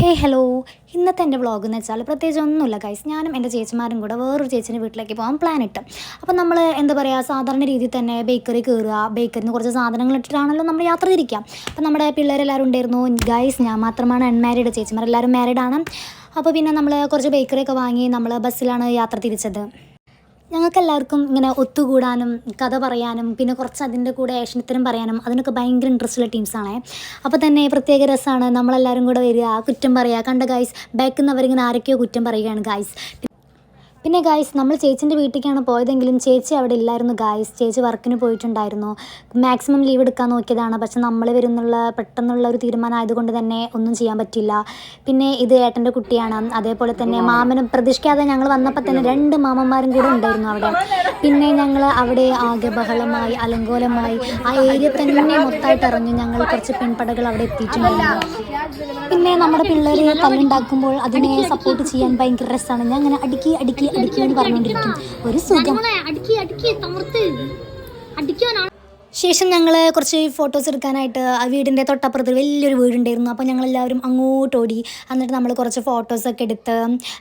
ഹേ hello, ഇന്നത്തെ എൻ്റെ vlog എന്ന് വെച്ചാൽ പ്രത്യേകിച്ച് ഒന്നുമില്ല ഗൈസ്. ഞാനും എൻ്റെ ചേച്ചിമാരും കൂടെ വേറൊരു ചേച്ചിൻ്റെ വീട്ടിലേക്ക് പോകാൻ പ്ലാൻ ഇട്ട്. അപ്പോൾ നമ്മൾ എന്താ പറയുക, സാധാരണ രീതിയിൽ തന്നെ ബേക്കറി കയറുക, ബേക്കറിയിൽ നിന്ന് കുറച്ച് സാധനങ്ങൾ ഇട്ടിട്ടാണല്ലോ നമ്മൾ യാത്ര തിരിക്കുക. അപ്പോൾ നമ്മുടെ പിള്ളേരെല്ലാവരും ഉണ്ടായിരുന്നു ഗൈസ്. ഞാൻ മാത്രമാണ് അൺമാരീഡ്, ചേച്ചിമാരെല്ലാവരും മാരീഡാണ്. അപ്പോൾ പിന്നെ നമ്മൾ കുറച്ച് ബേക്കറിയൊക്കെ വാങ്ങി നമ്മൾ ബസ്സിലാണ് യാത്ര തിരിച്ചത്. ഞങ്ങൾക്കെല്ലാവർക്കും ഇങ്ങനെ ഒത്തുകൂടാനും കഥ പറയാനും പിന്നെ കുറച്ച് അതിൻ്റെ കൂടെ ഏഷണത്തിനും പറയാനും അതിനൊക്കെ ഭയങ്കര ഇൻട്രസ്റ്റുള്ള ടീംസാണ്. അപ്പോൾ തന്നെ പ്രത്യേക രസമാണ്. നമ്മളെല്ലാവരും കൂടെ വരിക, കുറ്റം പറയുക. കണ്ട ഗൈസ്, ബാക്കിൽ നിന്ന് അവരിങ്ങനെ ആരൊക്കെയോ കുറ്റം പറയുകയാണ് ഗൈസ്. പിന്നെ ഗായ്സ്, നമ്മൾ ചേച്ചിൻ്റെ വീട്ടിലേക്കാണ് പോയതെങ്കിലും ചേച്ചി അവിടെ ഇല്ലായിരുന്നു ഗായ്സ്. ചേച്ചി വർക്കിന് പോയിട്ടുണ്ടായിരുന്നു. മാക്സിമം ലീവ് എടുക്കാൻ നോക്കിയതാണ്, പക്ഷെ നമ്മൾ പെട്ടെന്നുള്ള ഒരു തീരുമാനം ആയതുകൊണ്ട് തന്നെ ഒന്നും ചെയ്യാൻ പറ്റില്ല. പിന്നെ ഇത് ഏട്ടൻ്റെ കുട്ടിയാണ്. അതേപോലെ തന്നെ മാമനും പ്രതീക്ഷിക്കാതെ ഞങ്ങൾ വന്നപ്പോൾ തന്നെ 2 മാമന്മാരും കൂടെ ഉണ്ടായിരുന്നു അവിടെ. പിന്നെ ഞങ്ങൾ അവിടെ ആകെ ബഹളമായി, അലങ്കോലമായി. ആ ഏരിയ തന്നെ മൊത്തമായിട്ട് ഇറങ്ങി. ഞങ്ങൾ കുറച്ച് പെൺപടകൾ അവിടെ എത്തിയിട്ടുണ്ടായിരുന്നു. പിന്നെ നമ്മുടെ പിള്ളേർ തല്ലുണ്ടാക്കുമ്പോൾ അതിനെ സപ്പോർട്ട് ചെയ്യാൻ ഭയങ്കര രസമാണ്. ഞാൻ അങ്ങനെ അടുക്കി എന്ന് പറഞ്ഞുകൊണ്ടിരിക്കും. ഒരു സുഖം. ശേഷം ഞങ്ങൾ കുറച്ച് ഫോട്ടോസ് എടുക്കാനായിട്ട് ആ വീടിൻ്റെ തൊട്ടപ്പുറത്ത് വലിയൊരു വീടുണ്ടായിരുന്നു. അപ്പോൾ ഞങ്ങളെല്ലാവരും അങ്ങോട്ട് ഓടി. എന്നിട്ട് നമ്മൾ കുറച്ച് ഫോട്ടോസൊക്കെ എടുത്ത്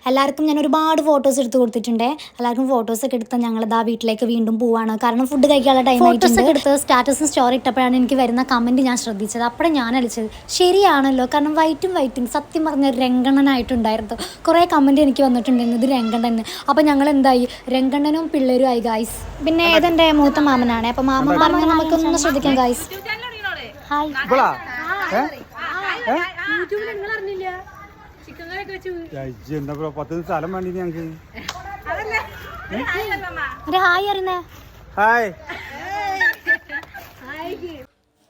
എല്ലാവർക്കും ഞാൻ ഒരുപാട് ഫോട്ടോസ് എടുത്ത് കൊടുത്തിട്ടുണ്ട്. എല്ലാവർക്കും ഫോട്ടോസൊക്കെ എടുത്ത് ഞങ്ങളിതാ വീട്ടിലേക്ക് വീണ്ടും പോവാണ്. കാരണം ഫുഡ് കഴിക്കാനുള്ള ടൈം ഫോട്ടോസൊക്കെ എടുത്ത് സ്റ്റാറ്റസും സ്റ്റോറി ഇട്ടപ്പോഴാണ് എനിക്ക് വരുന്ന കമൻറ്റ് ഞാൻ ശ്രദ്ധിച്ചത്. അപ്പോഴേ ഞാൻ അടിച്ചത് ശരിയാണല്ലോ. കാരണം വൈറ്റും സത്യം പറഞ്ഞ രംഗണ്ണനായിട്ടുണ്ടായിരുന്നു. കുറേ കമൻറ്റ് എനിക്ക് വന്നിട്ടുണ്ടായിരുന്നു, ഇത് രംഗണ്ണൻ. അപ്പോൾ ഞങ്ങൾ എന്തായി, രംഗണ്ണനും പിള്ളേരും ആയി ഗായ്സ്. പിന്നെ ഇതെൻ്റെ മൂത്ത മാമനാണ്. അപ്പോൾ മാമൻ പറഞ്ഞ നമുക്കൊന്ന് ശ്രദ്ധിക്കാം ഗായ്സ്. ഹായ്. ഹായ് അറിയുന്നേ.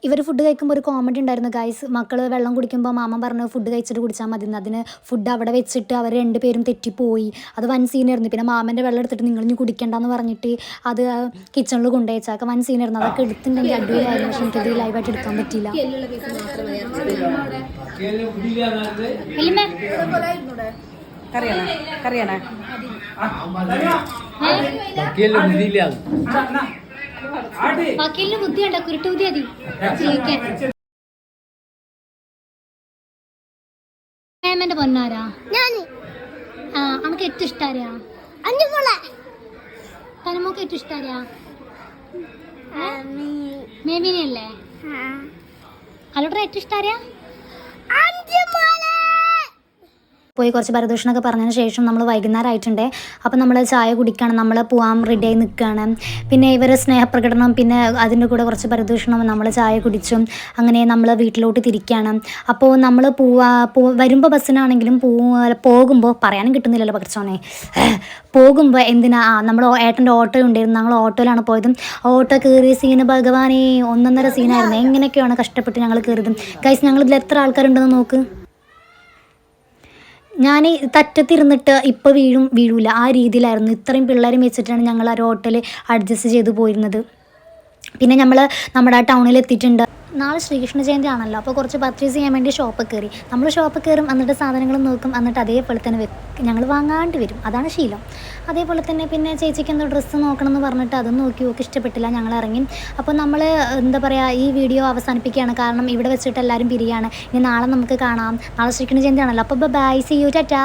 ഇവർ ഫുഡ് കഴിക്കുമ്പോൾ ഒരു കോമഡി ഉണ്ടായിരുന്നു ഗൈസ്. മക്കൾ വെള്ളം കുടിക്കുമ്പോൾ മാമൻ പറഞ്ഞു ഫുഡ് കഴിച്ചിട്ട് കുടിച്ചാൽ മതി. അതിന് ഫുഡ് അവിടെ വെച്ചിട്ട് അവർ 2 പേരും തെറ്റിപ്പോയി. അത് വൻ സീനായിരുന്നു. പിന്നെ മാമൻ്റെ വെള്ളം എടുത്തിട്ട് നിങ്ങളിഞ്ഞ് കുടിക്കണ്ടെന്ന് പറഞ്ഞിട്ട് അത് കിച്ചണിൽ കൊണ്ടുവച്ചാൽ വൻ സീനായിരുന്നു. അതൊക്കെ എടുത്തിട്ടുണ്ടെങ്കിൽ അടിപൊളിയായിരുന്നു. പക്ഷെ എനിക്കത് ലൈവായിട്ട് എടുക്കാൻ പറ്റിയില്ല. വക്കീലിന് ബുദ്ധിയുണ്ടോ? കുരുട്ട് ബുദ്ധി മതി ജീവിക്കാൻ. മേമന്റെ പൊന്നാരാ? അനക്ക് ഏറ്റവും ഇഷ്ടാരാ? തനമോക്ക് ഏറ്റവും ഇഷ്ടാരാ? മേമിനെയല്ലേ? അലോട്ടർ ഏറ്റവും ഇഷ്ടാരാ? പോയി കുറച്ച് പരദൂഷണമൊക്കെ പറഞ്ഞതിന് ശേഷം നമ്മൾ വൈകുന്നേരം ആയിട്ടുണ്ട്. അപ്പോൾ നമ്മൾ ചായ കുടിക്കണം, നമ്മൾ പോകാൻ റെഡിയായി നിൽക്കുകയാണ്. പിന്നെ ഇവരെ സ്നേഹപ്രകടനം, പിന്നെ അതിൻ്റെ കൂടെ കുറച്ച് പരദൂഷണം, നമ്മൾ ചായ കുടിച്ചും അങ്ങനെ നമ്മൾ വീട്ടിലോട്ട് തിരിക്കുകയാണ്. അപ്പോൾ നമ്മൾ വരുമ്പോൾ ബസ്സിനാണെങ്കിലും പോകുമ്പോൾ പറയാനും കിട്ടുന്നില്ലല്ലോ പഠിച്ചോനെ. പോകുമ്പോൾ എന്തിനാ നമ്മൾ ഏട്ടൻ്റെ ഓട്ടോ ഉണ്ടായിരുന്നു. ഞങ്ങൾ ഓട്ടോയിലാണ് പോയതും. ഓട്ടോ കയറിയ സീന് ഭഗവാനേ, 1.5 സീനായിരുന്നു. എങ്ങനെയൊക്കെയാണ് കഷ്ടപ്പെട്ട് ഞങ്ങൾ കയറിയതും ഗൈസ്. ഞങ്ങളിതിൽ എത്ര ആൾക്കാരുണ്ടെന്ന് നോക്ക്. ഞാൻ തറ്റത്തിരുന്നിട്ട് ഇപ്പോൾ വീഴൂല ആ രീതിയിലായിരുന്നു. ഇത്രയും പിള്ളേരും വെച്ചിട്ടാണ് ഞങ്ങൾ ആ ഹോട്ടൽ അഡ്ജസ്റ്റ് ചെയ്ത് പോയിരുന്നത്. പിന്നെ നമ്മുടെ ആ ടൗണിൽ എത്തിയിട്ടുണ്ട്. നാളെ ശ്രീകൃഷ്ണ ജയന്തി ആണല്ലോ. അപ്പോൾ കുറച്ച് പർച്ചേസ് ചെയ്യാൻ വേണ്ടി ഷോപ്പിൽ കയറി. നമ്മൾ ഷോപ്പിൽ കയറും, എന്നിട്ട് സാധനങ്ങൾ നോക്കും, എന്നിട്ട് അതേപോലെ തന്നെ ഞങ്ങൾ വാങ്ങാണ്ട് വരും. അതാണ് ശീലം. അതേപോലെ തന്നെ പിന്നെ ചേച്ചിക്ക് എന്തോ ഡ്രസ്സ് നോക്കണം എന്ന് പറഞ്ഞിട്ട് അതും നോക്കി ഇഷ്ടപ്പെട്ടില്ല, ഞങ്ങൾ ഇറങ്ങി. അപ്പോൾ നമ്മൾ എന്താ പറയുക, ഈ വീഡിയോ അവസാനിപ്പിക്കുകയാണ്. കാരണം ഇവിടെ വെച്ചിട്ട് എല്ലാവരും പിരിയാണ്. ഇനി നാളെ നമുക്ക് കാണാം. നാളെ ശ്രീകൃഷ്ണ ജയന്തി ആണല്ലോ. അപ്പോൾ ബൈ, സീ യു, ടാറ്റാ.